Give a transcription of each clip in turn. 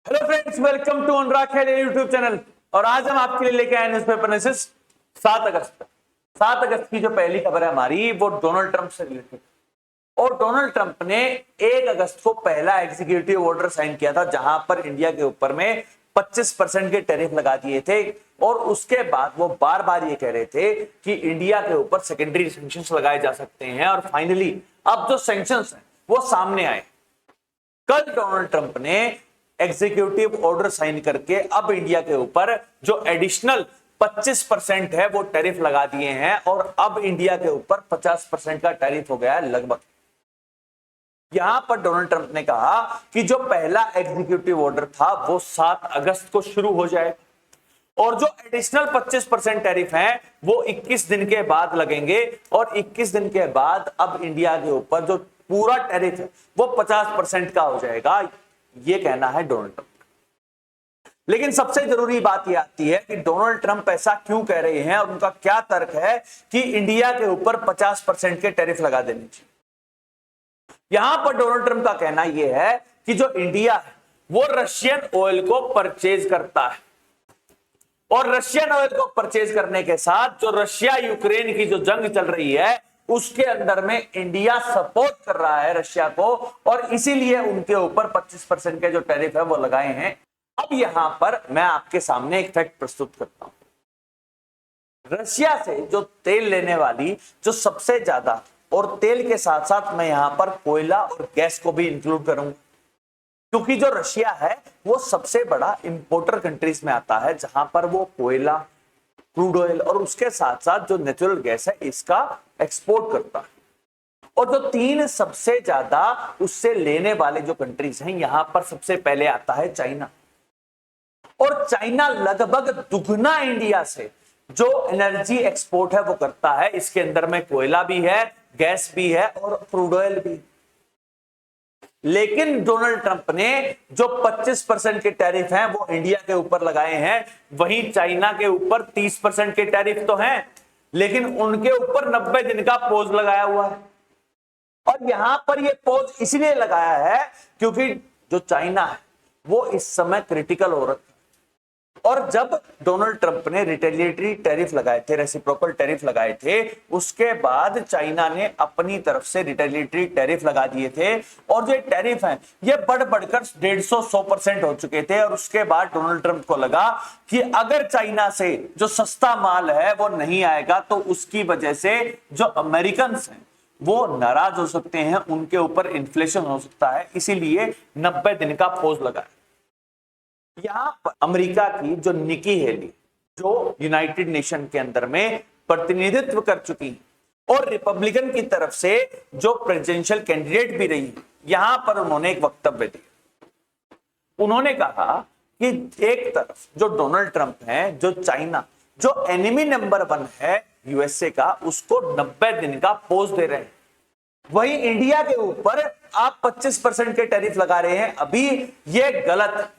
Hello friends, welcome to अनुराग खेले YouTube channel. और आज हम आपके लिए लेके आए न्यूज़पेपर एनालिसिस 7 अगस्त। 7 अगस्त की जो पहली खबर है हमारी वो डोनाल्ड ट्रंप से रिलेटेड। और डोनाल्ड ट्रंप ने 1 अगस्त को पहला एग्जीक्यूटिव ऑर्डर साइन किया था जहां पर इंडिया के ऊपर में 25% के टैरिफ लगा दिए थे। और उसके बाद वो बार बार ये कह रहे थे कि इंडिया के ऊपर सेकेंडरी सैंक्शंस लगाए जा सकते हैं। और फाइनली अब जो सैंक्शंस हैं वो सामने आए। कल डोनाल्ड ट्रंप ने एग्जीक्यूटिव ऑर्डर साइन करके अब इंडिया के ऊपर जो एडिशनल 25% है वो टैरिफ लगा दिए हैं। और अब इंडिया के ऊपर 50% का टैरिफ हो गया है लगभग। यहां पर डोनाल्ड ट्रंप ने कहा कि जो पहला एग्जीक्यूटिव ऑर्डर था वो 7 अगस्त को शुरू हो जाएगा और जो एडिशनल 25% टैरिफ हैं वो 21 दिन के बाद लगेंगे। और 21 दिन के बाद अब इंडिया के ऊपर जो पूरा टैरिफ है वो 50% का हो जाएगा। ये कहना है डोनाल्ड ट्रंप। लेकिन सबसे जरूरी बात यह आती है कि डोनाल्ड ट्रंप ऐसा क्यों कह रहे हैं और उनका क्या तर्क है कि इंडिया के ऊपर 50% के टैरिफ लगा देने चाहिए। यहां पर डोनाल्ड ट्रंप का कहना यह है कि जो इंडिया है वो रशियन ऑयल को परचेज करता है और रशियन ऑयल को परचेज करने के साथ जो रशिया यूक्रेन की जो जंग चल रही है उसके अंदर में इंडिया सपोर्ट कर रहा है रशिया को। और इसीलिए उनके ऊपर 25% के जो टैरिफ है वो लगाए हैं। अब यहां पर मैं आपके सामने एक फैक्ट प्रस्तुत करता हूं। रशिया से जो तेल लेने वाली जो सबसे ज्यादा, और तेल के साथ साथ मैं यहां पर कोयला और गैस को भी इंक्लूड करूंगा क्योंकि जो रशिया है वो सबसे बड़ा इंपोर्टर कंट्रीज में आता है जहां पर वो कोयला, क्रूड ऑयल और उसके साथ साथ जो नेचुरल गैस है इसका एक्सपोर्ट करता है। और जो 3 सबसे ज्यादा उससे लेने वाले जो कंट्रीज हैं यहां पर सबसे पहले आता है चाइना। और चाइना लगभग दुगना इंडिया से जो एनर्जी एक्सपोर्ट है वो करता है। इसके अंदर में कोयला भी है, गैस भी है और क्रूड ऑयल भी। लेकिन डोनाल्ड ट्रंप ने जो 25% के टैरिफ हैं वो इंडिया के ऊपर लगाए हैं। वहीं चाइना के ऊपर 30% के टैरिफ तो हैं लेकिन उनके ऊपर 90 दिन का पॉज लगाया हुआ है। और यहां पर ये पॉज इसलिए लगाया है क्योंकि जो चाइना है वो इस समय क्रिटिकल हो रहा है। और जब डोनाल्ड ट्रंप ने रिटेलिएटरी टैरिफ लगाए थे, रेसिप्रोकल टैरिफ लगाए थे, उसके बाद चाइना ने अपनी तरफ से रिटेलिएटरी टैरिफ लगा दिए थे। और जो टैरिफ हैं ये बढ़ बढ़कर 150-100% हो चुके थे। और उसके बाद डोनाल्ड ट्रंप को लगा कि अगर चाइना से जो सस्ता माल है वो नहीं आएगा तो उसकी वजह से जो अमेरिकन हैं वो नाराज हो सकते हैं, उनके ऊपर इन्फ्लेशन हो सकता है। इसीलिए 90 दिन का पॉज लगा। यहां पर अमेरिका की जो निकी हेली जो यूनाइटेड नेशन के अंदर में प्रतिनिधित्व कर चुकी है और रिपब्लिकन की तरफ से जो प्रेसिडेंशियल कैंडिडेट भी रही, यहां पर उन्होंने एक वक्तव्य दिया। उन्होंने कहा कि एक तरफ जो डोनाल्ड ट्रंप है, जो चाइना जो एनिमी नंबर 1 है यूएसए का, उसको 90 दिन का पॉज दे रहे हैं। वहीं इंडिया के ऊपर आप 25% के टैरिफ लगा रहे हैं। अभी ये गलत है।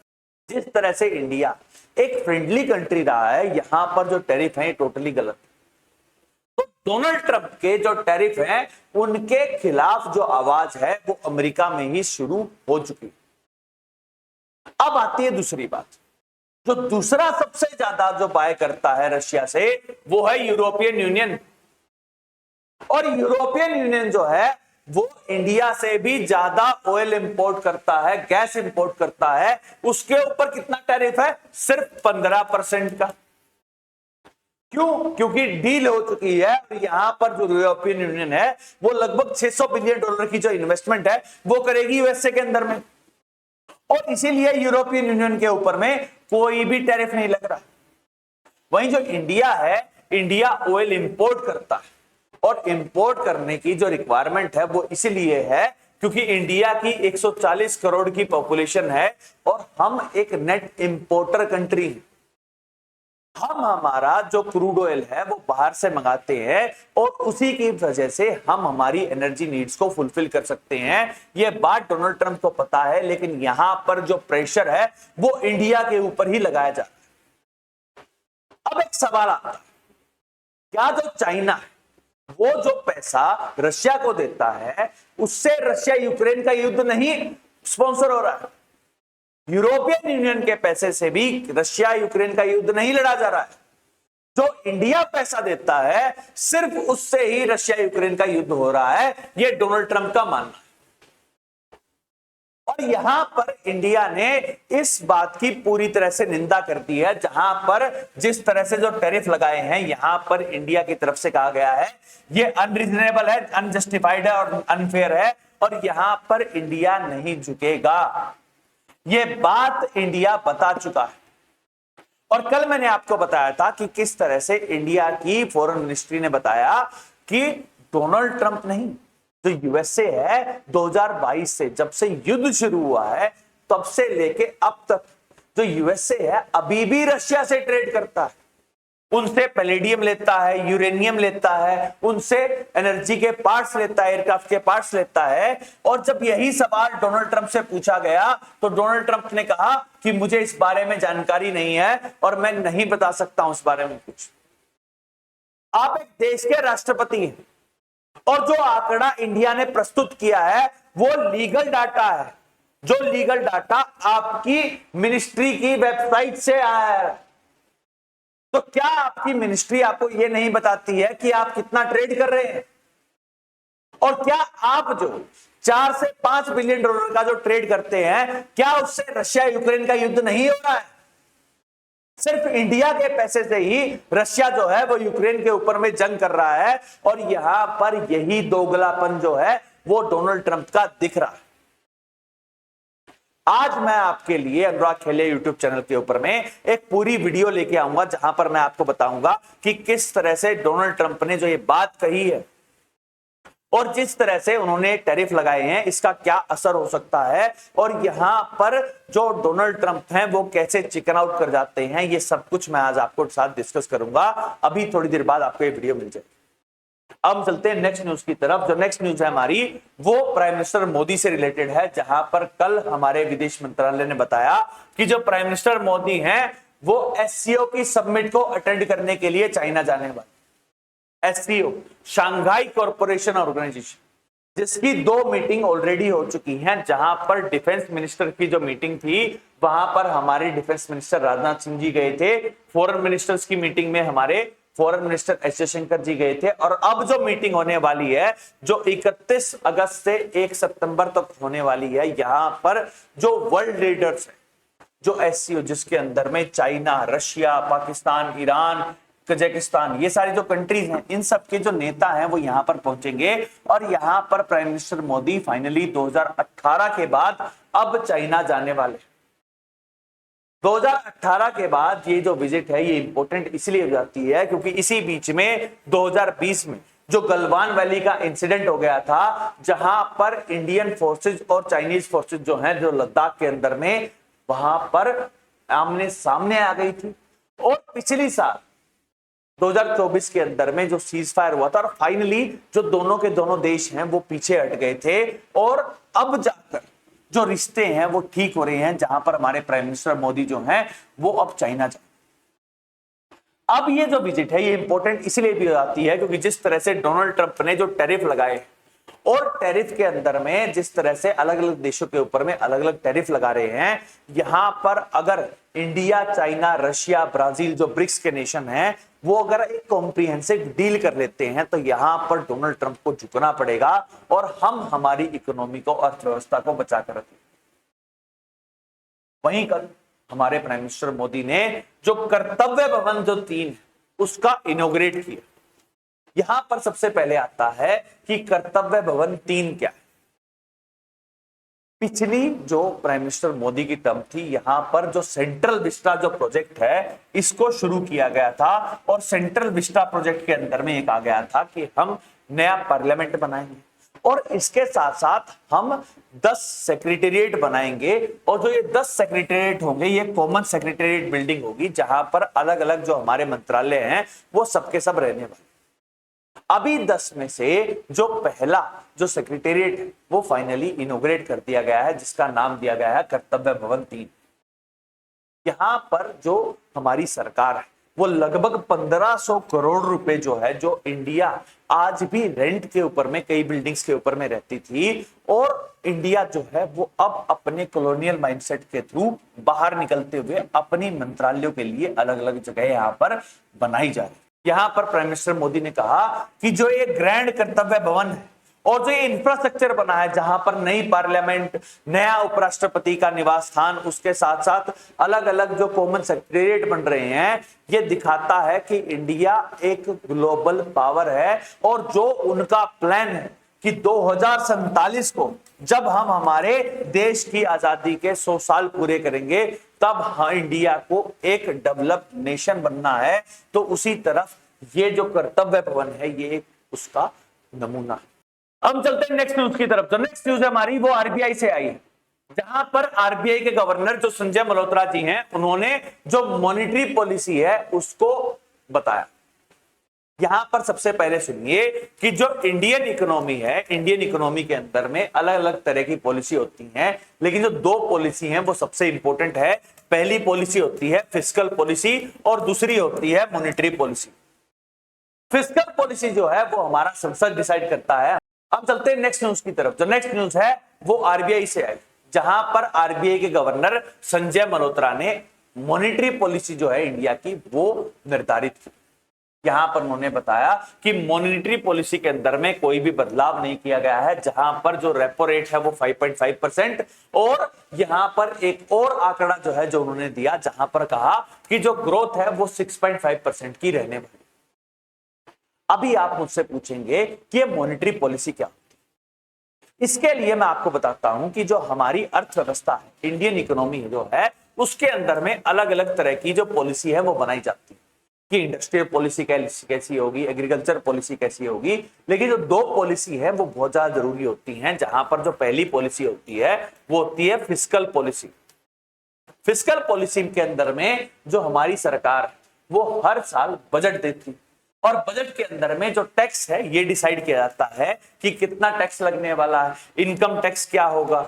जिस तरह से इंडिया एक फ्रेंडली कंट्री रहा है यहां पर जो टैरिफ है टोटली गलत है। तो डोनाल्ड ट्रंप के जो टैरिफ हैं उनके खिलाफ जो आवाज है वो अमेरिका में ही शुरू हो चुकी। अब आती है दूसरी बात। जो दूसरा सबसे ज्यादा जो बाय करता है रशिया से वो है यूरोपियन यूनियन। और यूरोपियन यूनियन जो है वो इंडिया से भी ज्यादा ऑयल इंपोर्ट करता है, गैस इंपोर्ट करता है। उसके ऊपर कितना टैरिफ है? सिर्फ 15% का। क्यों? क्योंकि डील हो चुकी है। यहां पर जो यूरोपियन यूनियन है वो लगभग $600 बिलियन की जो इन्वेस्टमेंट है वो करेगी यूएसए के अंदर में। और इसीलिए यूरोपियन यूनियन के ऊपर में कोई भी टैरिफ नहीं लग रहा। वहीं जो इंडिया है, इंडिया ऑयल इंपोर्ट करता है और इंपोर्ट करने की जो रिक्वायरमेंट है वो इसलिए है क्योंकि इंडिया की 140 करोड़ की पॉपुलेशन है और हम एक नेट इंपोर्टर कंट्री हैं। हम हमारा जो क्रूड ऑयल है वो बाहर से मंगाते हैं और उसी की वजह से हम हमारी एनर्जी नीड्स को फुलफिल कर सकते हैं। यह बात डोनाल्ड ट्रंप को पता है लेकिन यहां पर जो प्रेशर है वो इंडिया के ऊपर ही लगाया जा रहा है। अब एक सवाल आता है, क्या जो चाइना है वो जो पैसा रशिया को देता है उससे रशिया यूक्रेन का युद्ध नहीं स्पॉन्सर हो रहा है? यूरोपियन यूनियन के पैसे से भी रशिया यूक्रेन का युद्ध नहीं लड़ा जा रहा है। जो इंडिया पैसा देता है सिर्फ उससे ही रशिया यूक्रेन का युद्ध हो रहा है, यह डोनाल्ड ट्रंप का मानना है। और यहां पर इंडिया ने इस बात की पूरी तरह से निंदा कर दी है, जहां पर जिस तरह से जो टैरिफ लगाए हैं यहां पर इंडिया की तरफ से कहा गया है ये अनरीजनेबल है, अनजस्टिफाइड है और अनफेयर है, और यहां पर इंडिया नहीं झुकेगा। ये बात इंडिया बता चुका है। और कल मैंने आपको बताया था कि किस तरह से इंडिया की फॉरेन मिनिस्ट्री ने बताया कि डोनाल्ड ट्रंप नहीं, जो यूएसए है 2022 से जब से युद्ध शुरू हुआ है तब से लेके अब तक जो यूएसए है अभी भी रशिया से ट्रेड करता है, उनसे पैलेडियम लेता है, यूरेनियम लेता है, उनसे एनर्जी के पार्ट्स लेता है, एयरक्राफ्ट के पार्ट्स लेता है। और जब यही सवाल डोनाल्ड ट्रंप से पूछा गया तो डोनाल्ड ट्रंप ने कहा कि मुझे इस बारे में जानकारी नहीं है और मैं नहीं बता सकता हूं इस बारे में कुछ। आप एक देश के राष्ट्रपति हैं और जो आंकड़ा इंडिया ने प्रस्तुत किया है वो लीगल डाटा है, जो लीगल डाटा आपकी मिनिस्ट्री की वेबसाइट से आया है। तो क्या आपकी मिनिस्ट्री आपको यह नहीं बताती है कि आप कितना ट्रेड कर रहे हैं? और क्या आप जो 4 से 5 बिलियन डॉलर का जो ट्रेड करते हैं क्या उससे रशिया यूक्रेन का युद्ध नहीं हो रहा है? सिर्फ इंडिया के पैसे से ही रशिया जो है वो यूक्रेन के ऊपर में जंग कर रहा है। और यहां पर यही दोगलापन जो है वो डोनाल्ड ट्रंप का दिख रहा है। आज मैं आपके लिए अनुराग खेले यूट्यूब चैनल के ऊपर में एक पूरी वीडियो लेके आऊंगा जहां पर मैं आपको बताऊंगा कि किस तरह से डोनाल्ड ट्रंप ने जो ये बात कही है और जिस तरह से उन्होंने टैरिफ लगाए हैं इसका क्या असर हो सकता है, और यहां पर जो डोनाल्ड ट्रंप हैं वो कैसे चिकन आउट कर जाते हैं, ये सब कुछ मैं आज आपको साथ डिस्कस करूंगा। अभी थोड़ी देर बाद आपको ये वीडियो मिल जाएगी। अब हम चलते हैं नेक्स्ट न्यूज की तरफ। जो नेक्स्ट न्यूज है हमारी वो प्राइम मिनिस्टर मोदी से रिलेटेड है, जहां पर कल हमारे विदेश मंत्रालय ने बताया कि जो प्राइम मिनिस्टर मोदी हैं वो एससीओ की समिट को अटेंड करने के लिए चाइना जाने वाले। एससीओ शंघाई कॉरपोरेशन ऑर्गेनाइजेशन, जिसकी 2 मीटिंग ऑलरेडी हो चुकी हैं, जहां पर डिफेंस मिनिस्टर की जो मीटिंग थी वहां पर हमारे डिफेंस मिनिस्टर राजनाथ सिंह जी गए थे। फॉरेन मिनिस्टर्स की मीटिंग में हमारे फॉरेन मिनिस्टर एस जयशंकर जी गए थे। और अब जो मीटिंग होने वाली है जो 31 अगस्त से 1 सितंबर तक होने वाली है, यहां पर जो वर्ल्ड लीडर्स है जो एससीओ जिसके अंदर में China, Russia, Pakistan, Iran, Kazakhstan, ये सारी जो कंट्रीज हैं इन सब के जो नेता हैं वो यहां पर पहुंचेंगे। और यहां पर प्राइम मिनिस्टर मोदी फाइनली 2018 के बाद अब चाइना जाने वाले। 2018 के बाद ये जो विजिट है ये इंपॉर्टेंट इसलिए हो जाती है क्योंकि इसी बीच में 2020 में जो गलवान वैली का इंसिडेंट हो गया था, जहां पर इंडियन फोर्सेज और चाइनीज फोर्सेज जो हैं जो लद्दाख के अंदर में वहां पर आमने सामने आ गई थी। और पिछली साल 2024 के अंदर में जो सीज फायर हुआ था और फाइनली जो दोनों के दोनों देश हैं वो पीछे हट गए थे और अब जाकर जो रिश्ते हैं वो ठीक हो रहे हैं, जहां पर हमारे प्राइम मिनिस्टर मोदी जो हैं वो अब चाइना जाए। अब ये जो विजिट है ये इंपॉर्टेंट इसलिए भी हो जाती है क्योंकि जिस तरह से डोनाल्ड ट्रंप ने जो टैरिफ लगाए और टैरिफ के अंदर में जिस तरह से अलग अलग देशों के ऊपर में अलग अलग टैरिफ लगा रहे हैं, यहां पर अगर इंडिया, चाइना, रशिया, ब्राजील जो ब्रिक्स के नेशन हैं वो अगर एक कॉम्प्रिहेंसिव डील कर लेते हैं तो यहां पर डोनाल्ड ट्रंप को झुकना पड़ेगा और हम हमारी इकोनॉमी को, अर्थव्यवस्था को बचा कर रखें। वहीं कल हमारे प्राइम मिनिस्टर मोदी ने जो कर्तव्य भवन जो 3 उसका इनॉग्रेट किया। यहां पर सबसे पहले आता है कि कर्तव्य भवन 3 क्या है। पिछली जो प्राइम मिनिस्टर मोदी की टर्म थी यहां पर जो सेंट्रल विस्टा जो प्रोजेक्ट है इसको शुरू किया गया था और सेंट्रल विस्टा प्रोजेक्ट के अंदर में एक आ गया था कि हम नया पार्लियामेंट बनाएंगे और इसके साथ साथ हम 10 सेक्रेटेरिएट बनाएंगे। और जो ये 10 सेक्रेटेरिएट होंगे ये कॉमन सेक्रेटेरिएट बिल्डिंग होगी जहां पर अलग अलग जो हमारे मंत्रालय हैं वो सबके सब रहने वाले। अभी 10 में से जो पहला जो सेक्रेटेरिएट है वो फाइनली इनॉग्रेट कर दिया गया है, जिसका नाम दिया गया है कर्तव्य भवन 3। यहां पर जो हमारी सरकार है वो लगभग 1500 करोड़ रुपए जो है, जो इंडिया आज भी रेंट के ऊपर में, कई बिल्डिंग्स के ऊपर में रहती थी, और इंडिया जो है वो अब अपने कॉलोनियल माइंडसेट के थ्रू बाहर निकलते हुए अपनी मंत्रालयों के लिए अलग अलग जगह यहां पर बनाई जा रही है। यहां पर प्राइम मिनिस्टर मोदी ने कहा कि जो ये ग्रैंड कर्तव्य भवन है और जो ये इंफ्रास्ट्रक्चर बना है, जहां पर नई पार्लियामेंट, नया उपराष्ट्रपति का निवास स्थान, उसके साथ साथ अलग अलग जो कॉमन सेक्रेटेरिएट बन रहे हैं, ये दिखाता है कि इंडिया एक ग्लोबल पावर है। और जो उनका प्लान है कि 2047 को जब हम हमारे देश की आजादी के 100 साल पूरे करेंगे, तब इंडिया को एक डेवलप्ड नेशन बनना है, तो उसी तरफ ये जो कर्तव्य भवन है ये उसका नमूना है। हम चलते हैं नेक्स्ट न्यूज की तरफ। जो नेक्स्ट न्यूज है हमारी वो आरबीआई से आई है, जहां पर आरबीआई के गवर्नर जो संजय मल्होत्रा जी हैं, उन्होंने जो मॉनेटरी पॉलिसी है उसको बताया। यहां पर सबसे पहले सुनिए कि जो इंडियन इकोनॉमी है, इंडियन इकोनॉमी के अंदर में अलग अलग तरह की पॉलिसी होती हैं, लेकिन जो दो पॉलिसी हैं वो सबसे इंपॉर्टेंट है। पहली पॉलिसी होती है फिस्कल पॉलिसी और दूसरी होती है मॉनेटरी पॉलिसी। फिस्कल पॉलिसी जो है वो हमारा संसद डिसाइड करता है। हम चलते हैं नेक्स्ट न्यूज की तरफ। जो नेक्स्ट न्यूज है वो आरबीआई से आई, जहां पर आरबीआई के गवर्नर संजय मल्होत्रा ने मॉनेटरी पॉलिसी जो है इंडिया की वो निर्धारित की। यहां पर उन्होंने बताया कि मॉनेटरी पॉलिसी के अंदर में कोई भी बदलाव नहीं किया गया है, जहां पर जो रेपो रेट है वो 5.5%, और यहां पर एक और आंकड़ा जो है जो उन्होंने दिया, जहां पर कहा कि जो ग्रोथ है वो 6.5% की रहने वाली। अभी आप मुझसे पूछेंगे कि ये मॉनेटरी पॉलिसी क्या होती है। इसके लिए मैं आपको बताता हूं कि जो हमारी अर्थव्यवस्था है, इंडियन इकोनॉमी जो है, उसके अंदर में अलग अलग तरह की जो पॉलिसी है वो बनाई जाती है कि इंडस्ट्रियल पॉलिसी कैसी होगी, एग्रीकल्चर पॉलिसी कैसी होगी। लेकिन जो दो पॉलिसी है वो बहुत ज्यादा जरूरी होती हैं, जहां पर जो पहली पॉलिसी होती है वो होती है फिस्कल पॉलिसी। फिस्कल पॉलिसी के अंदर में जो हमारी सरकार वो हर साल बजट देती है, और बजट के अंदर में जो टैक्स है ये डिसाइड किया जाता है कि कितना टैक्स लगने वाला है, इनकम टैक्स क्या होगा,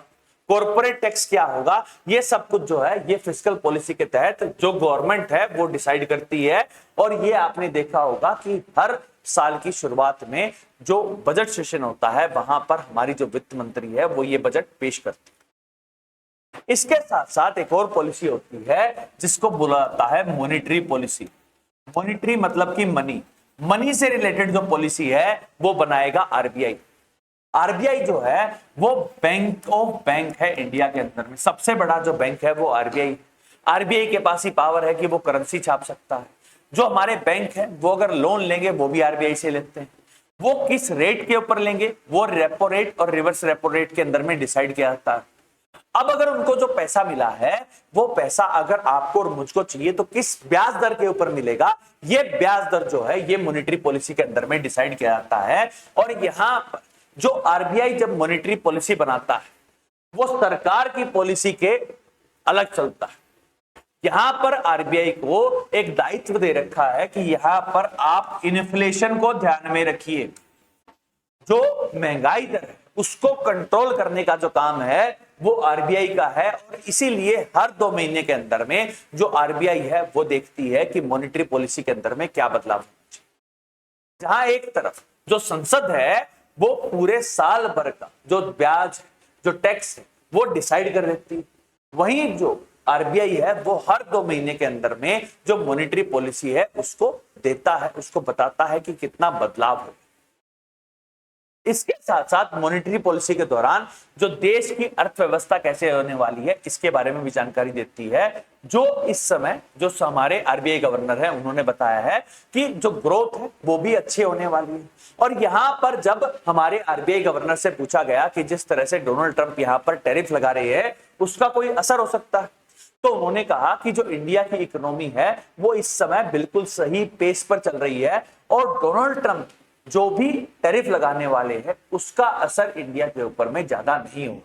कॉर्पोरेट टैक्स क्या होगा। ये सब कुछ जो है ये फिस्कल पॉलिसी के तहत जो गवर्नमेंट है वो डिसाइड करती है। और ये आपने देखा होगा कि हर साल की शुरुआत में जो बजट सेशन होता है, वहां पर हमारी जो वित्त मंत्री है वो ये बजट पेश करती है। इसके साथ साथ एक और पॉलिसी होती है जिसको बोला जाता है मॉनेटरी पॉलिसी। मॉनेटरी मतलब कि मनी से रिलेटेड जो पॉलिसी है वो बनाएगा आरबीआई। आरबीआई जो है वो बैंक ऑफ बैंक है इंडिया के अंदर में, सबसे बड़ा जो बैंक है वो आरबीआई। आरबीआई के पास ही पावर है कि वो करेंसी छाप सकता है। जो हमारे बैंक है वो अगर लोन लेंगे वो भी आरबीआई से लेते हैं। वो किस रेट के ऊपर लेंगे वो रेपो रेट और रिवर्स रेपो रेट के अंदर में डिसाइड किया जाता है। अब अगर उनको जो पैसा मिला है वो पैसा अगर आपको और मुझको चाहिए तो किस ब्याज दर के ऊपर मिलेगा, ये ब्याज दर जो है ये मॉनेटरी पॉलिसी के अंदर में डिसाइड किया जाता है। और यहां पर जो आरबीआई जब मॉनेटरी पॉलिसी बनाता है वो सरकार की पॉलिसी के अलग चलता है। यहां पर आरबीआई को एक दायित्व दे रखा है कि यहां पर आप इन्फ्लेशन को ध्यान में रखिए। जो महंगाई दर है उसको कंट्रोल करने का जो काम है वो आरबीआई का है। और इसीलिए हर 2 महीने के अंदर में जो आरबीआई है वो देखती है कि मॉनेटरी पॉलिसी के अंदर में क्या बदलाव होना चाहिए। जहां एक तरफ जो संसद है वो पूरे साल भर का जो ब्याज, जो टैक्स है वो डिसाइड कर देती है, वहीं जो आरबीआई है वो हर 2 महीने के अंदर में जो मॉनेटरी पॉलिसी है उसको देता है, उसको बताता है कि कितना बदलाव हो। इसके साथ साथ मॉनेटरी पॉलिसी के दौरान जो देश की अर्थव्यवस्था कैसे होने वाली है इसके बारे में भी जानकारी देती है। जो इस समय जो हमारे आरबीआई गवर्नर है उन्होंने बताया है कि जो ग्रोथ है वो भी अच्छी होने वाली है। और यहां पर जब हमारे आरबीआई गवर्नर से पूछा गया कि जिस तरह से डोनाल्ड ट्रंप यहां पर टैरिफ लगा रहे हैं उसका कोई असर हो सकता है, तो उन्होंने कहा कि जो इंडिया की इकोनॉमी है वो इस समय बिल्कुल सही पेस पर चल रही है, और डोनाल्ड ट्रंप जो भी टैरिफ लगाने वाले हैं उसका असर इंडिया के ऊपर में ज्यादा नहीं होगा।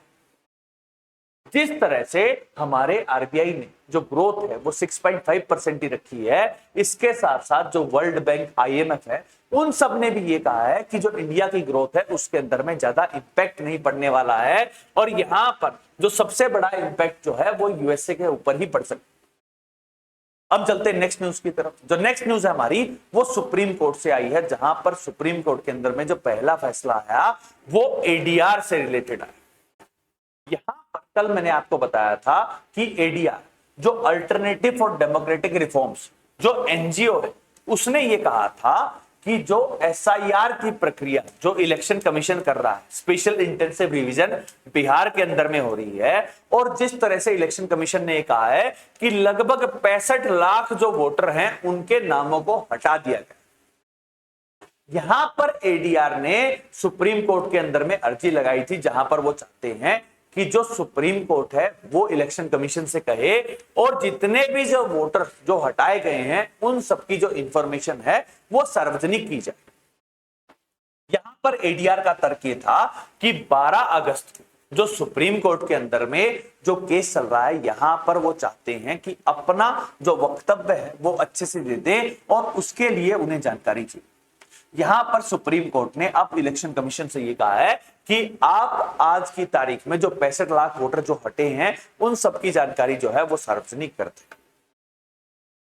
जिस तरह से हमारे आरबीआई ने जो ग्रोथ है वो 6.5% ही रखी है, इसके साथ साथ जो वर्ल्ड बैंक, आईएमएफ है, उन सब ने भी ये कहा है कि जो इंडिया की ग्रोथ है उसके अंदर में ज्यादा इंपैक्ट नहीं पड़ने वाला है। और यहां पर जो सबसे बड़ा इंपैक्ट जो है वो यूएसए के ऊपर ही पड़ सकता है। अब चलते हैं नेक्स्ट न्यूज की तरफ। जो नेक्स्ट न्यूज है हमारी वो सुप्रीम कोर्ट से आई है, जहां पर सुप्रीम कोर्ट के अंदर में जो पहला फैसला आया वो एडीआर से रिलेटेड आया। यहां पर कल मैंने आपको बताया था कि एडीआर जो अल्टरनेटिव फॉर डेमोक्रेटिक रिफॉर्म्स जो एनजीओ है, उसने ये कहा था कि जो एसआईआर की प्रक्रिया जो इलेक्शन कमीशन कर रहा है, स्पेशल इंटेंसिव रिवीजन बिहार के अंदर में हो रही है, और जिस तरह से इलेक्शन कमीशन ने कहा है कि लगभग 65 लाख जो वोटर हैं उनके नामों को हटा दिया गया। यहां पर एडीआर ने सुप्रीम कोर्ट के अंदर में अर्जी लगाई थी, जहां पर वो चाहते हैं कि जो सुप्रीम कोर्ट है वो इलेक्शन कमीशन से कहे और जितने भी जो वोटर जो हटाए गए हैं उन सबकी जो इंफॉर्मेशन है वो सार्वजनिक की जाए। यहां पर एडीआर का तर्क ये था कि 12 अगस्त को जो सुप्रीम कोर्ट के अंदर में जो केस चल रहा है, यहां पर वो चाहते हैं कि अपना जो वक्तव्य है वो अच्छे से दे दें और उसके लिए उन्हें जानकारी चाहिए। यहां पर सुप्रीम कोर्ट ने अब इलेक्शन कमीशन से यह कहा है कि आप आज की तारीख में जो 65 लाख वोटर जो हटे हैं उन सबकी जानकारी जो है वो सार्वजनिक कर दें।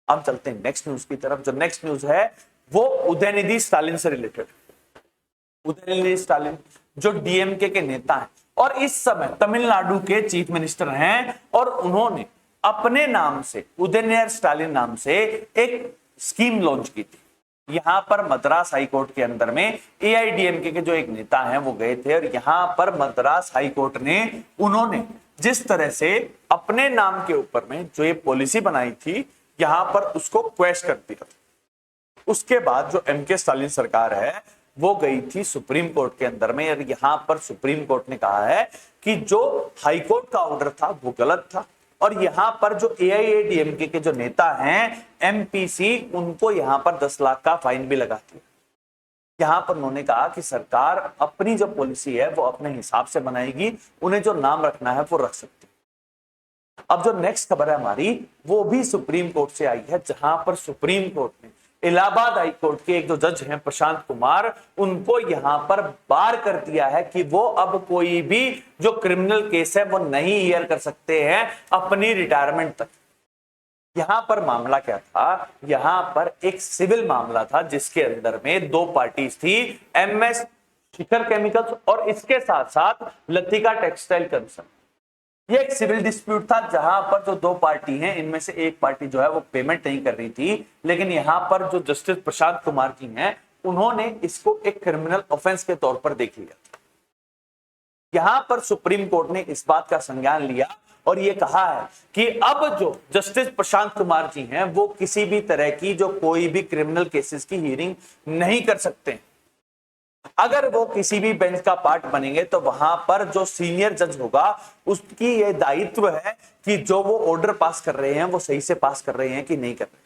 अब चलते हैं नेक्स्ट न्यूज की तरफ। जो नेक्स्ट न्यूज है वो उदयनिधि स्टालिन से रिलेटेड। उदयनिधि स्टालिन जो डीएमके के नेता हैं और इस समय तमिलनाडु के चीफ मिनिस्टर हैं, और उन्होंने अपने नाम से उदयनिधि स्टालिन नाम से एक स्कीम लॉन्च की थी। यहां पर मद्रास हाईकोर्ट के अंदर में एआईडीएमके के जो एक नेता हैं वो गए थे, और यहां पर मद्रास हाईकोर्ट ने उन्होंने जिस तरह से अपने नाम के ऊपर में जो ये पॉलिसी बनाई थी यहां पर उसको क्वेश कर दिया। उसके बाद जो एमके स्टालिन सरकार है वो गई थी सुप्रीम कोर्ट के अंदर में, और यहां पर सुप्रीम कोर्ट ने कहा है कि जो हाईकोर्ट का ऑर्डर था वो गलत था, और यहां पर जो एआईएडीएमके के जो नेता हैं एमपीसी, उनको यहां पर 10 लाख का फाइन भी लगा दिया। यहां पर उन्होंने कहा कि सरकार अपनी जो पॉलिसी है वो अपने हिसाब से बनाएगी, उन्हें जो नाम रखना है वो रख सकती है। अब जो नेक्स्ट खबर है हमारी वो भी सुप्रीम कोर्ट से आई है, जहां पर सुप्रीम कोर्ट ने इलाहाबाद हाई कोर्ट के एक जो जज हैं प्रशांत कुमार, उनको यहां पर बार कर दिया है कि वो अब कोई भी जो क्रिमिनल केस है वो नहीं हियर कर सकते हैं अपनी रिटायरमेंट तक। यहां पर मामला क्या था, यहां पर एक सिविल मामला था जिसके अंदर में 2 पार्टीज थी, एमएस शिखर केमिकल्स और इसके साथ साथ लतिका टेक्सटाइल कंसर्न। ये एक सिविल डिस्प्यूट था जहां पर जो 2 पार्टी हैं इनमें से एक पार्टी जो है वो पेमेंट नहीं कर रही थी, लेकिन यहां पर जो जस्टिस प्रशांत कुमार जी हैं उन्होंने इसको एक क्रिमिनल ऑफेंस के तौर पर देख लिया। यहां पर सुप्रीम कोर्ट ने इस बात का संज्ञान लिया और ये कहा है कि अब जो जस्टिस प्रशांत कुमार जी हैं वो किसी भी तरह की जो कोई भी क्रिमिनल केसेस की हियरिंग नहीं कर सकते। अगर वो किसी भी बेंच का पार्ट बनेंगे तो वहां पर जो सीनियर जज होगा उसकी ये दायित्व है कि जो वो ऑर्डर पास कर रहे हैं वो सही से पास कर रहे हैं कि नहीं कर रहे।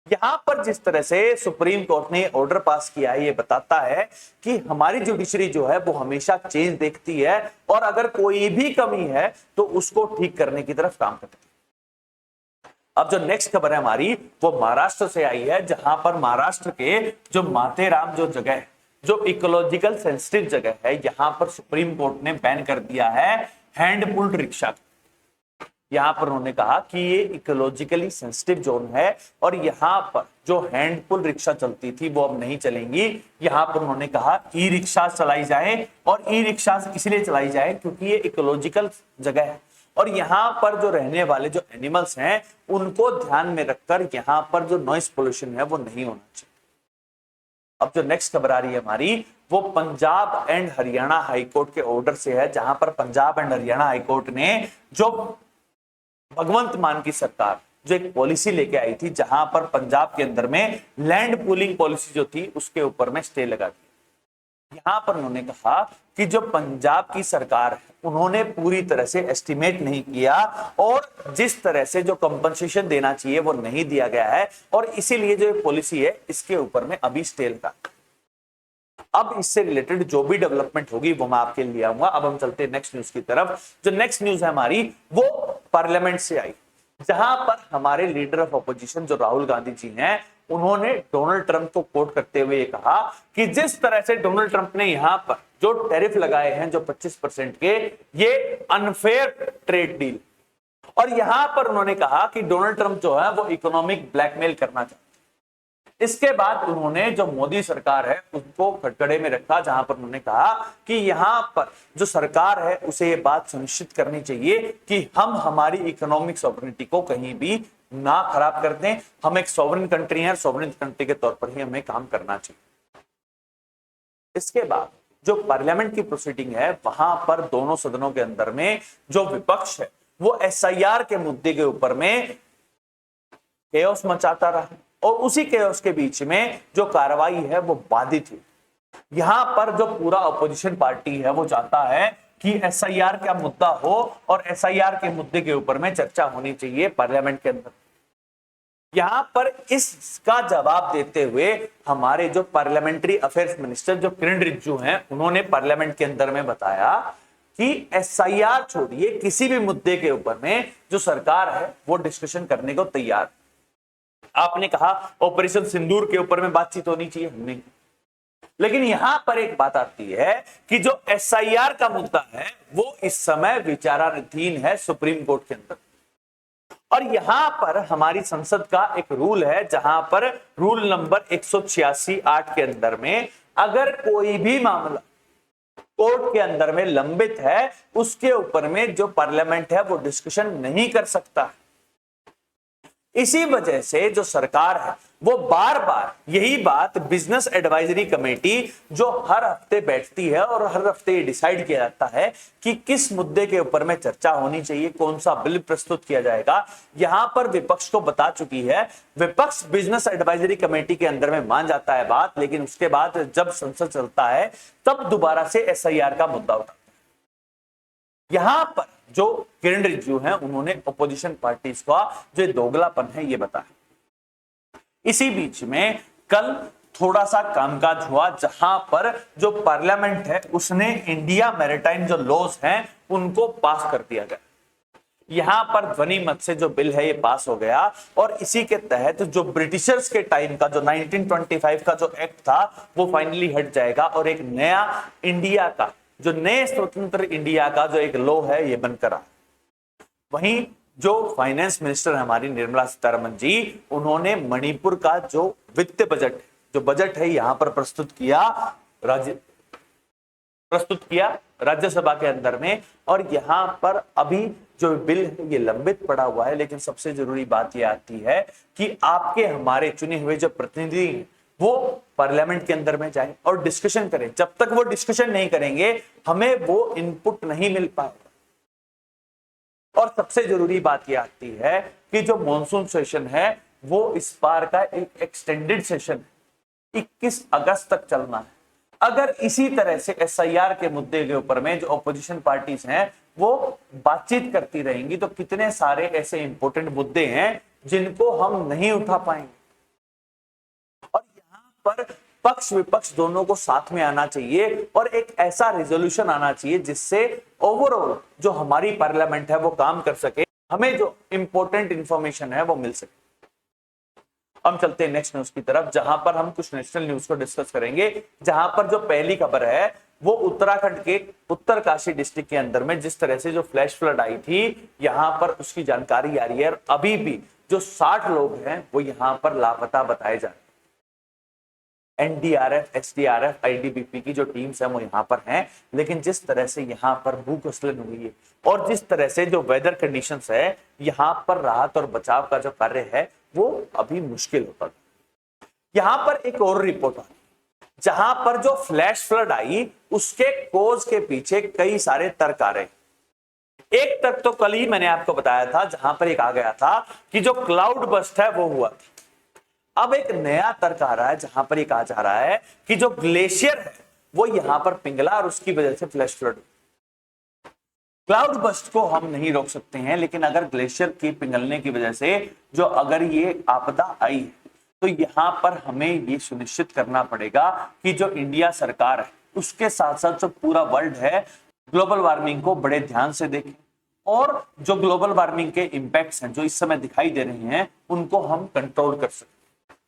यहां पर जिस तरह से सुप्रीम कोर्ट ने ऑर्डर पास किया है ये बताता है कि हमारी जुडिशरी जो है वो हमेशा चेंज देखती है और अगर कोई भी कमी है तो उसको ठीक करने की तरफ काम करती है। अब जो नेक्स्ट खबर है हमारी वो महाराष्ट्र से आई है, जहां पर महाराष्ट्र के जो माथेरान जो जगह है, जो इकोलॉजिकल सेंसिटिव जगह है, यहां पर सुप्रीम कोर्ट ने बैन कर दिया है हैंड पुल्ड रिक्शा। यहां पर उन्होंने कहा कि ये इकोलॉजिकली सेंसिटिव जोन है और यहां पर जो हैंड पुल रिक्शा चलती थी वो अब नहीं चलेंगी। यहां पर उन्होंने कहा ई रिक्शा चलाई जाए, और ई रिक्शा इसलिए चलाई जाए क्योंकि ये इकोलॉजिकल जगह है और यहाँ पर जो रहने वाले जो एनिमल्स हैं उनको ध्यान में रखकर यहाँ पर जो नॉइस पोल्यूशन है वो नहीं होना चाहिए। अब जो नेक्स्ट खबर आ रही है हमारी वो पंजाब एंड हरियाणा हाईकोर्ट के ऑर्डर से है, जहां पर पंजाब एंड हरियाणा हाईकोर्ट ने जो भगवंत मान की सरकार जो एक पॉलिसी लेके आई थी, जहां पर पंजाब के अंदर में लैंड पूलिंग पॉलिसी जो थी उसके ऊपर में स्टे लगा दिया। यहां पर उन्होंने कहा कि जो पंजाब की सरकार है उन्होंने पूरी तरह से एस्टिमेट नहीं किया और जिस तरह से जो कंपनसेशन देना चाहिए वो नहीं दिया गया है, और इसीलिए जो पॉलिसी है इसके ऊपर में अभी स्टे लगा। अब इससे रिलेटेड जो भी डेवलपमेंट होगी वो मैं आपके लिए आऊंगा। अब हम चलते हैं नेक्स्ट न्यूज की तरफ। जो नेक्स्ट न्यूज है हमारी वो पार्लियामेंट से आई, जहां पर हमारे लीडर ऑफ अपोजिशन जो राहुल गांधी जी हैं उन्होंने डोनाल्ड ट्रंप को कोट करते हुए कहा कि जिस तरह से डोनाल्ड ट्रंप ने यहां पर जो टैरिफ लगाए हैं जो 25% के, ये अनफेयर ट्रेड डील, और यहां पर उन्होंने कहा कि डोनाल्ड ट्रंप जो है वो इकोनॉमिक ब्लैकमेल करना चाहते हैं। इसके बाद उन्होंने जो मोदी सरकार है उसको कटघरे में रखा, जहां पर उन्होंने कहा कि यहां पर जो सरकार है उसे ये बात सुनिश्चित करनी चाहिए कि हम हमारी इकोनॉमिक सॉवरेनिटी को कहीं भी ना खराब कर दें। हम एक सॉवरेन कंट्री है, सॉवरेन कंट्री के तौर पर ही हमें काम करना चाहिए। इसके बाद जो पार्लियामेंट की प्रोसीडिंग है वहां पर दोनों सदनों के अंदर में जो विपक्ष है वो एसआईआर के मुद्दे के ऊपर में केओस मचाता रहा और उसी केओस के बीच में जो कार्रवाई है वो बाधित हुई। यहां पर जो पूरा अपोजिशन पार्टी है वो चाहता है कि एसआईआर का मुद्दा हो और एसआईआर के मुद्दे के ऊपर में चर्चा होनी चाहिए पार्लियामेंट के अंदर। यहां पर इसका जवाब देते हुए हमारे जो पार्लियामेंट्री अफेयर्स मिनिस्टर जो किरण रिजिजू हैं उन्होंने पार्लियामेंट के अंदर में बताया कि एसआईआर छोड़िए, किसी भी मुद्दे के ऊपर में जो सरकार है वो डिस्कशन करने को तैयार। आपने कहा ऑपरेशन सिंदूर के ऊपर में बातचीत होनी चाहिए, हमने, लेकिन यहां पर एक बात आती है कि जो एसआईआर का मुद्दा है वो इस समय विचाराधीन है सुप्रीम कोर्ट के अंदर। और यहां पर हमारी संसद का एक रूल है जहां पर रूल नंबर 186(8) के अंदर में अगर कोई भी मामला कोर्ट के अंदर में लंबित है उसके ऊपर में जो पार्लियामेंट है वो डिस्कशन नहीं कर सकता। इसी वजह से जो सरकार है वो बार बार यही बात बिजनेस एडवाइजरी कमेटी जो हर हफ्ते बैठती है और हर हफ्ते ये डिसाइड किया जाता है कि किस मुद्दे के ऊपर में चर्चा होनी चाहिए, कौन सा बिल प्रस्तुत किया जाएगा, यहां पर विपक्ष को बता चुकी है। विपक्ष बिजनेस एडवाइजरी कमेटी के अंदर में मान जाता है बात, लेकिन उसके बाद जब संसद चलता है तब दोबारा से एसआईआर का मुद्दा उठाता है। यहां पर जो किरण रिजिजू हैं उन्होंने अपोजिशन पार्टीज का जो दोगलापन है ये बताया। इसी बीच में कल थोड़ा सा कामकाज हुआ जहां पर जो पार्लियामेंट है उसने इंडिया मैरिटाइम जो लॉज हैं उनको पास कर दिया गया। यहां पर ध्वनि मत से जो बिल है ये पास हो गया और इसी के तहत जो ब्रिटिशर्स के टाइम का जो 1925 का जो एक्ट था वो फाइनली हट जाएगा और एक नया इंडिया का जो नए स्वतंत्र इंडिया का जो एक लॉ है ये बनकर आ। वहीं जो फाइनेंस मिनिस्टर हमारी निर्मला सीतारमण जी उन्होंने मणिपुर का जो वित्त बजट जो बजट है यहां पर प्रस्तुत किया राज्यसभा के अंदर में। और यहां पर अभी जो बिल है ये लंबित पड़ा हुआ है, लेकिन सबसे जरूरी बात यह आती है कि आपके हमारे चुने हुए जो प्रतिनिधि वो पार्लियामेंट के अंदर में जाए और डिस्कशन करें। जब तक वो डिस्कशन नहीं करेंगे हमें वो इनपुट नहीं मिल पाएगा। और सबसे जरूरी बात यह आती है कि जो मॉनसून सेशन है वो इस बार का एक एक्सटेंडेड सेशन 21 अगस्त तक चलना है। अगर इसी तरह से एसआईआर के मुद्दे के ऊपर में जो ऑपोजिशन पार्टीज हैं वो बातचीत करती रहेंगी तो कितने सारे ऐसे इंपॉर्टेंट मुद्दे हैं जिनको हम नहीं उठा पाएंगे। और यहां पर पक्ष विपक्ष दोनों को साथ में आना चाहिए और एक ऐसा रेजोल्यूशन आना चाहिए जिससे ओवरऑल जो हमारी पार्लियामेंट है वो काम कर सके, हमें जो इंपॉर्टेंट इंफॉर्मेशन है वो मिल सके। हम चलते हैं नेक्स्ट न्यूज की तरफ जहां पर हम कुछ नेशनल न्यूज को डिस्कस करेंगे। जहां पर जो पहली खबर है वो उत्तराखंड के उत्तरकाशी डिस्ट्रिक्ट के अंदर में जिस तरह से जो फ्लैश फ्लड आई थी यहां पर उसकी जानकारी आ रही है। अभी भी जो 60 लोग हैं वो यहां पर लापता बताए जा रहे हैं। एनडीआरएफ, एसडीआरएफ, आईटीबीपी की जो टीम्स हैं वो यहां पर हैं, लेकिन जिस तरह से यहां पर भूस्खलन हुई है और जिस तरह से जो वेदर कंडीशंस है यहां पर राहत और बचाव का जो कार्य है वो अभी मुश्किल होता है। यहां पर एक और रिपोर्ट आई जहां पर जो फ्लैश फ्लड आई उसके कोज के पीछे कई सारे तर्क आ रहे। एक तर्क तो कल ही मैंने आपको बताया था जहां पर एक आ गया था कि जो क्लाउड बस्ट है वो हुआ था। अब एक नया तर्क आ रहा है जहां पर एक आ जा रहा है कि जो ग्लेशियर है वो यहां पर पिघला और उसकी वजह से फ्लैश फ्लड। क्लाउड बस्ट को हम नहीं रोक सकते हैं, लेकिन अगर ग्लेशियर के पिघलने की वजह से जो अगर ये आपदा आई है तो यहां पर हमें ये सुनिश्चित करना पड़ेगा कि जो इंडिया सरकार है उसके साथ साथ जो पूरा वर्ल्ड है ग्लोबल वार्मिंग को बड़े ध्यान से देखें और जो ग्लोबल वार्मिंग के इंपैक्ट्स हैं जो इस समय दिखाई दे रहे हैं उनको हम कंट्रोल कर सकें।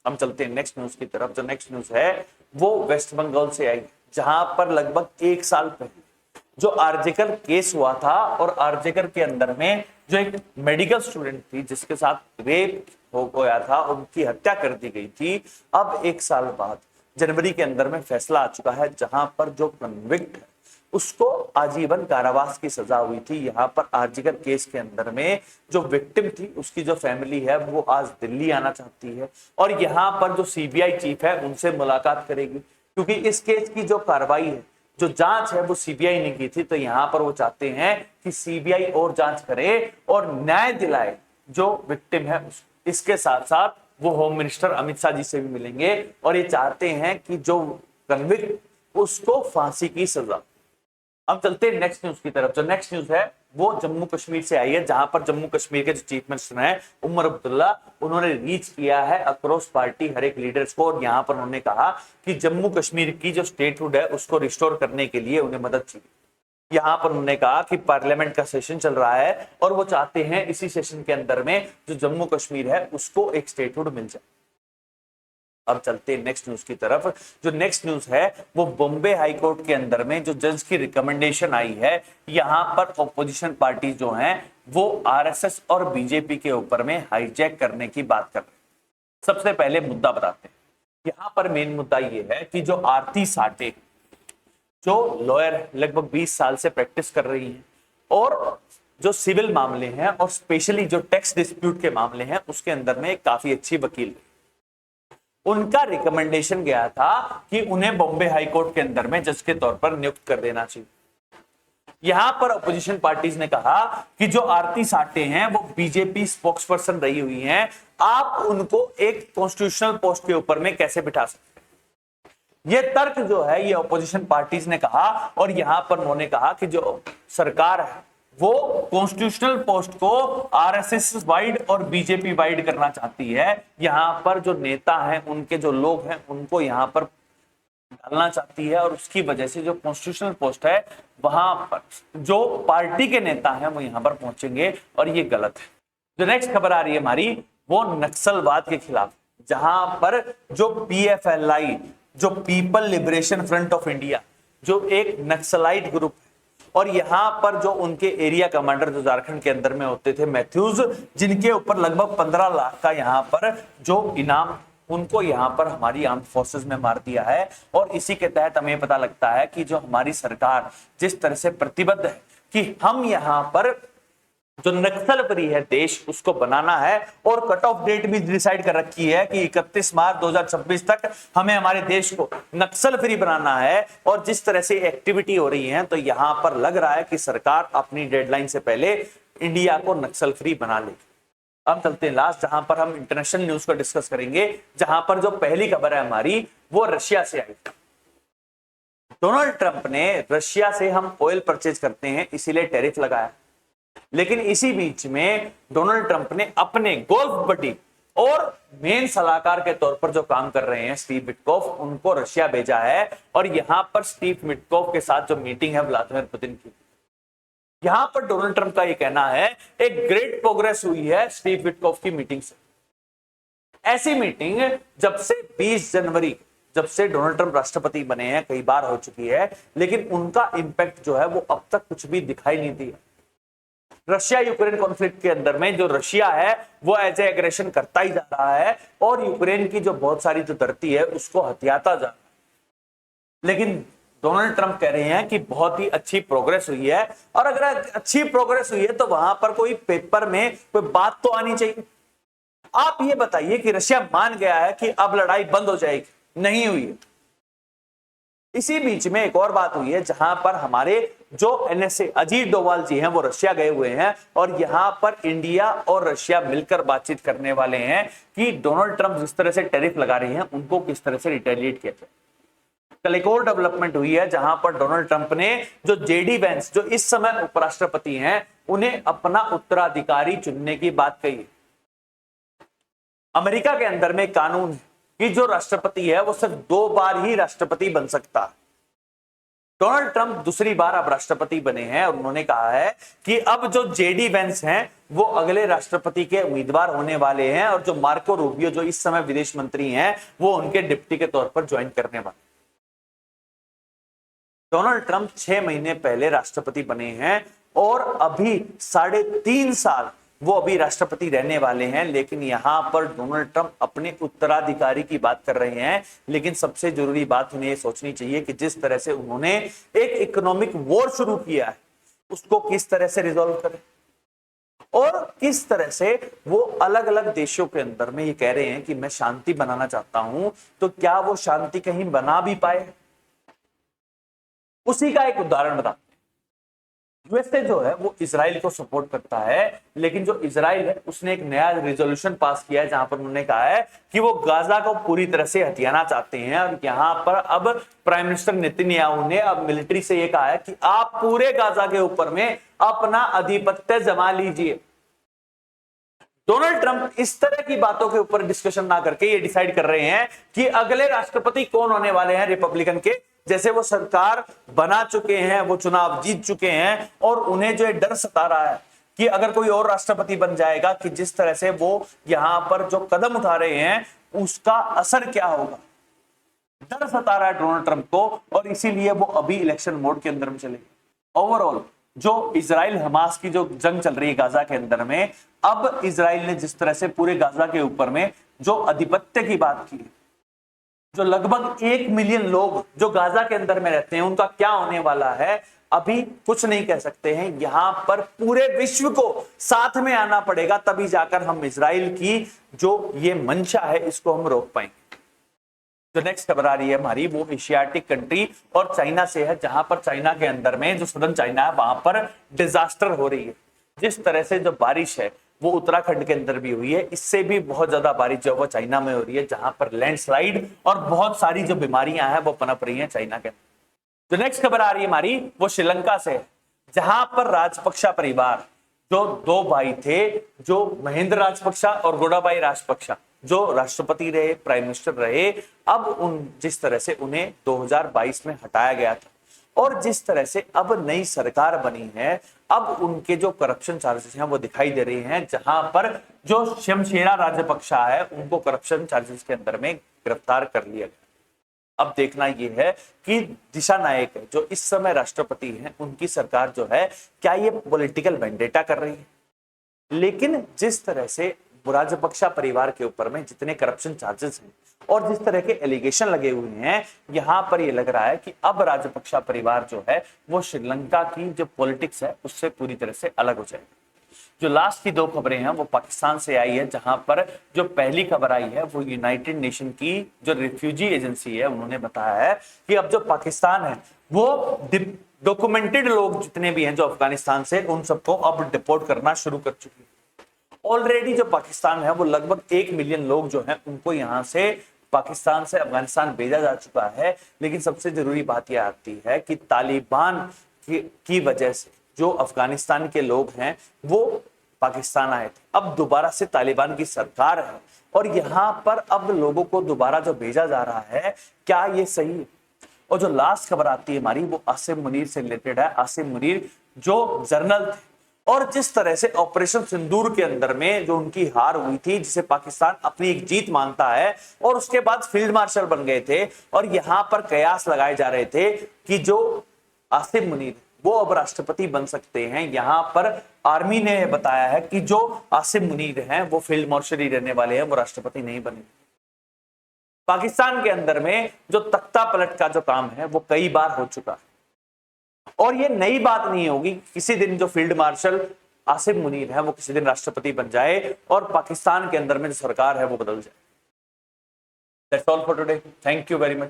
हम चलते हैं नेक्स्ट न्यूज की तरफ। जो नेक्स्ट न्यूज है वो वेस्ट बंगाल से आई जहां पर लगभग 1 साल पहले जो आरजेकर केस हुआ था और आरजेकर के अंदर में जो एक मेडिकल स्टूडेंट थी जिसके साथ रेप हो गया था, उनकी हत्या कर दी गई थी, अब 1 साल बाद जनवरी के अंदर में फैसला आ चुका है जहां पर जो कन्विक्ट है उसको आजीवन कारावास की सजा हुई थी। यहाँ पर आरजीकर केस के अंदर में जो विक्टिम थी उसकी जो फैमिली है वो आज दिल्ली आना चाहती है और यहाँ पर जो सीबीआई चीफ है उनसे मुलाकात करेगी, क्योंकि इस केस की जो कार्रवाई है, जो जांच है वो सीबीआई ने की थी। तो यहाँ पर वो चाहते हैं कि सीबीआई और जांच करे और न्याय दिलाए जो विक्टिम है उसको। इसके साथ साथ वो होम मिनिस्टर अमित शाह जी से भी मिलेंगे और ये चाहते हैं कि जो कन्विक्ट उसको फांसी की सजा। अब चलते हैं नेक्स्ट न्यूज की तरफ। जो नेक्स्ट न्यूज है वो जम्मू कश्मीर से आई है, जहां पर जम्मू कश्मीर के जो चीफ मिनिस्टर हैं उमर अब्दुल्ला, उन्होंने रीच किया है अक्रॉस पार्टी हर एक लीडर्स को और यहां पर उन्होंने कहा कि जम्मू कश्मीर की जो स्टेटहुड है उसको रिस्टोर करने के लिए उन्हें मदद चाहिए। यहां पर उन्होंने कहा कि पार्लियामेंट का सेशन चल रहा है और वो चाहते हैं इसी सेशन के अंदर में जो जम्मू कश्मीर है उसको एक स्टेटहुड मिल जाए। अब चलते हैं नेक्स्ट न्यूज की तरफ। जो नेक्स्ट न्यूज है वो बॉम्बे हाई कोर्ट के अंदर में जो जज की रिकमेंडेशन आई है, यहां पर ऑपोजिशन पार्टी जो हैं वो आरएसएस और बीजेपी के ऊपर में हाईजैक करने की बात कर रहे हैं। सबसे पहले मुद्दा बताते हैं। यहां पर मेन मुद्दा ये है कि जो आरती साठे जो लॉयर लगभग 20 साल से प्रैक्टिस कर रही हैं और जो सिविल मामले हैं और स्पेशली जो टैक्स डिस्प्यूट के मामले हैं उसके अंदर में काफी अच्छी वकील, उनका रिकमेंडेशन गया था कि उन्हें बॉम्बे हाई कोर्ट के अंदर में जज के तौर पर नियुक्त कर देना चाहिए। यहां पर अपोजिशन पार्टीज ने कहा कि जो आरती साठे हैं वो बीजेपी स्पोक्स पर्सन रही हुई हैं, आप उनको एक कॉन्स्टिट्यूशनल पोस्ट के ऊपर में कैसे बिठा सकते हैं। ये तर्क जो है ये अपोजिशन पार्टीज ने कहा और यहां पर उन्होंने कहा कि जो सरकार है वो कॉन्स्टिट्यूशनल पोस्ट को आरएसएस वाइड और बीजेपी वाइड करना चाहती है। यहां पर जो नेता हैं उनके जो लोग हैं उनको यहां पर डालना चाहती है और उसकी वजह से जो कॉन्स्टिट्यूशनल पोस्ट है वहां पर जो पार्टी के नेता हैं वो यहां पर पहुंचेंगे और ये गलत है। जो नेक्स्ट खबर आ रही है हमारी वो नक्सलवाद के खिलाफ, जहां पर जो पीएफएलआई जो people liberation front of India जो एक नक्सलाइट ग्रुप और यहां पर जो उनके एरिया कमांडर जो झारखंड के अंदर में होते थे मैथ्यूज, जिनके ऊपर लगभग 15 लाख का यहां पर जो इनाम, उनको यहां पर हमारी आर्म्ड फोर्सेस में मार दिया है। और इसी के तहत हमें पता लगता है कि जो हमारी सरकार जिस तरह से प्रतिबद्ध है कि हम यहां पर जो नक्सल फ्री है देश उसको बनाना है और कट ऑफ डेट भी डिसाइड कर रखी है कि 31 मार्च 2026 तक हमें हमारे देश को नक्सल फ्री बनाना है। और जिस तरह से एक्टिविटी हो रही है तो यहां पर लग रहा है कि सरकार अपनी डेडलाइन से पहले इंडिया को नक्सल फ्री बना लेगी। अब चलते हैं लास्ट, जहां पर हम इंटरनेशनल न्यूज को डिस्कस करेंगे, जहां पर जो पहली खबर है हमारी वो रशिया से आई। डोनाल्ड ट्रंप ने रशिया से हम ऑयल परचेज करते हैं इसीलिए टैरिफ लगाया, लेकिन इसी बीच में डोनाल्ड ट्रंप ने अपने गोल्फ बडी और मेन सलाहकार के तौर पर जो काम कर रहे हैं स्टीव विटकॉफ, उनको रशिया भेजा है और यहां पर स्टीव विटकॉफ के साथ जो मीटिंग है व्लादिमीर पुतिन की, यहां पर डोनाल्ड ट्रंप का ये कहना है एक ग्रेट प्रोग्रेस हुई है स्टीव विटकॉफ की मीटिंग से। ऐसी मीटिंग जब से 20 जनवरी जब से डोनाल्ड ट्रंप राष्ट्रपति बने हैं कई बार हो चुकी है, लेकिन उनका इंपैक्ट जो है वो अब तक कुछ भी दिखाई नहीं दिया। रशिया यूक्रेन कॉन्फ्लिक्ट के अंदर में जो रशिया है वो एज एग्रेशन करता ही जा रहा है और यूक्रेन की जो बहुत सारी जो धरती है उसको हथियाता जा रहा है। लेकिन डोनाल्ड ट्रंप कह रहे हैं कि बहुत ही अच्छी प्रोग्रेस हुई है और अगर अच्छी प्रोग्रेस हुई है तो वहां पर कोई पेपर में कोई बात तो आनी चाहिए। आप ये बताइए कि रशिया मान गया है कि अब लड़ाई बंद हो जाएगी, नहीं हुई है। इसी बीच में एक और बात हुई है जहां पर हमारे जो एनएसए अजीत डोभाल जी हैं वो रशिया गए हुए हैं और यहां पर इंडिया और रशिया मिलकर बातचीत करने वाले हैं कि डोनाल्ड ट्रंप जिस तरह से टैरिफ लगा रहे हैं उनको किस तरह से रिटेलिएट किया जाए। कल एक और डेवलपमेंट हुई है जहां पर डोनाल्ड ट्रंप ने जो जेडी वेंस जो इस समय उपराष्ट्रपति हैं उन्हें अपना उत्तराधिकारी चुनने की बात कही। अमेरिका के अंदर में कानून है कि जो राष्ट्रपति है वो सिर्फ 2 बार ही राष्ट्रपति बन सकता है। डोनाल्ड ट्रंप दूसरी बार अब राष्ट्रपति बने हैं और उन्होंने कहा है कि अब जो जेडी वेंस हैं वो अगले राष्ट्रपति के उम्मीदवार होने वाले हैं और जो मार्को रूबियो जो इस समय विदेश मंत्री हैं वो उनके डिप्टी के तौर पर ज्वाइन करने वाले। डोनाल्ड ट्रंप 6 महीने पहले राष्ट्रपति बने हैं और अभी 3.5 साल वो अभी राष्ट्रपति रहने वाले हैं। लेकिन यहां पर डोनाल्ड ट्रंप अपने उत्तराधिकारी की बात कर रहे हैं, लेकिन सबसे जरूरी बात उन्हें सोचनी चाहिए कि जिस तरह से उन्होंने एक इकोनॉमिक वॉर शुरू किया है उसको किस तरह से रिजॉल्व करें और किस तरह से वो अलग अलग देशों के अंदर में ये कह रहे हैं कि मैं शांति बनाना चाहता हूं, तो क्या वो शांति कहीं बना भी पाए। उसी का एक उदाहरण बताते हैं। यूएसए जो है वो इजराइल को सपोर्ट करता है, लेकिन जो इजराइल है उसने एक नया रिजोल्यूशन पास किया है जहां पर उन्होंने कहा है कि वो गाजा को पूरी तरह से हथियाना चाहते हैं। और यहां पर अब प्राइम मिनिस्टर नेतन्याहू ने अब मिलिट्री से ये कहा है कि आप पूरे गाजा के ऊपर में अपना आधिपत्य जमा लीजिए। डोनाल्ड ट्रंप इस तरह की बातों के ऊपर डिस्कशन ना करके ये डिसाइड कर रहे हैं कि अगले राष्ट्रपति कौन होने वाले हैं रिपब्लिकन के। जैसे वो सरकार बना चुके हैं, वो चुनाव जीत चुके हैं और उन्हें जो डर सता रहा है कि अगर कोई और राष्ट्रपति बन जाएगा कि जिस तरह से वो यहां पर जो कदम उठा रहे हैं उसका असर क्या होगा, डर सता रहा है डोनाल्ड ट्रंप को और इसीलिए वो अभी इलेक्शन मोड के अंदर में चले गए। ओवरऑल जो इजराइल हमास की जो जंग चल रही है गाजा के अंदर में, अब इजराइल ने जिस तरह से पूरे गाजा के ऊपर में जो आधिपत्य की बात की है, जो लगभग 1 मिलियन लोग जो गाजा के अंदर में रहते हैं उनका क्या होने वाला है अभी कुछ नहीं कह सकते हैं। यहां पर पूरे विश्व को साथ में आना पड़ेगा, तभी जाकर हम इजराइल की जो ये मंशा है इसको हम रोक पाएंगे। जो नेक्स्ट खबर आ रही है हमारी वो एशियाटिक कंट्री और चाइना से है, जहां पर चाइना के अंदर में जो सदर्न चाइना है वहां पर डिजास्टर हो रही है। जिस तरह से जो बारिश है वो उत्तराखंड के अंदर भी हुई है, इससे भी बहुत ज्यादा बारिश जो वो चाइना में हो रही है, जहां पर लैंडस्लाइड और बहुत सारी जो बीमारियां हैं वो पनप रही हैं चाइना के अंदर। जो नेक्स्ट खबर आ रही है हमारी वो श्रीलंका से है, जहां पर राजपक्षा परिवार जो 2 भाई थे, जो महेंद्र राजपक्षा और गोडाबाई राजपक्षा जो राष्ट्रपति रहे, प्राइम मिनिस्टर रहे, अब उन जिस तरह से उन्हें 2022 में हटाया गया था और जिस तरह से अब नई सरकार बनी है, अब उनके जो करप्शन चार्जेस हैं वो दिखाई दे रहे हैं, जहां पर जो शमशेरा राजपक्षा है उनको करप्शन चार्जेस के अंदर में गिरफ्तार कर लिया गया। अब देखना यह है कि दिशा नायक है जो इस समय राष्ट्रपति हैं, उनकी सरकार जो है क्या ये पॉलिटिकल वेंडेटा कर रही है। लेकिन जिस तरह से राजपक्षा परिवार के ऊपर में जितने करप्शन चार्जेस हैं और जिस तरह के एलिगेशन लगे हुए हैं, यहां पर यह लग रहा है कि अब राजपक्षा परिवार जो है वो श्रीलंका की जो पॉलिटिक्स है उससे पूरी तरह से अलग हो जाएगा। जो लास्ट की 2 खबरें हैं वो पाकिस्तान से आई है, जहां पर जो पहली खबर आई है वो यूनाइटेड नेशन की जो रिफ्यूजी एजेंसी है उन्होंने बताया है कि अब जो पाकिस्तान है वो डॉक्यूमेंटेड लोग जितने भी हैं जो अफगानिस्तान से, उन सबको अब डिपोर्ट करना शुरू कर चुकी है। ऑलरेडी जो पाकिस्तान है वो लगभग 1 मिलियन लोग जो हैं उनको यहां से पाकिस्तान से अफगानिस्तान भेजा जा चुका है। लेकिन सबसे जरूरी बात यह आती है कि तालिबान की वजह से जो अफगानिस्तान के लोग हैं वो पाकिस्तान आए थे, अब दोबारा से तालिबान की सरकार है और यहां पर अब लोगों को दोबारा जो भेजा जा रहा है, क्या ये सही है। और जो लास्ट खबर आती है हमारी वो आसिम मुनीर से रिलेटेड है। आसिम मुनीर जो जर्नल थे और जिस तरह से ऑपरेशन सिंदूर के अंदर में जो उनकी हार हुई थी, जिसे पाकिस्तान अपनी एक जीत मानता है, और उसके बाद फील्ड मार्शल बन गए थे और यहां पर कयास लगाए जा रहे थे कि जो आसिम मुनीर वो अब राष्ट्रपति बन सकते हैं। यहां पर आर्मी ने बताया है कि जो आसिम मुनीर हैं वो फील्ड मार्शल ही रहने वाले हैं, वो राष्ट्रपति नहीं बने। पाकिस्तान के अंदर में जो तख्ता पलट का जो काम है वो कई बार हो चुका है और ये नई बात नहीं होगी। किसी दिन जो फील्ड मार्शल आसिम मुनीर है वो किसी दिन राष्ट्रपति बन जाए और पाकिस्तान के अंदर में जो सरकार है वो बदल जाए। That's all for today. Thank you very much.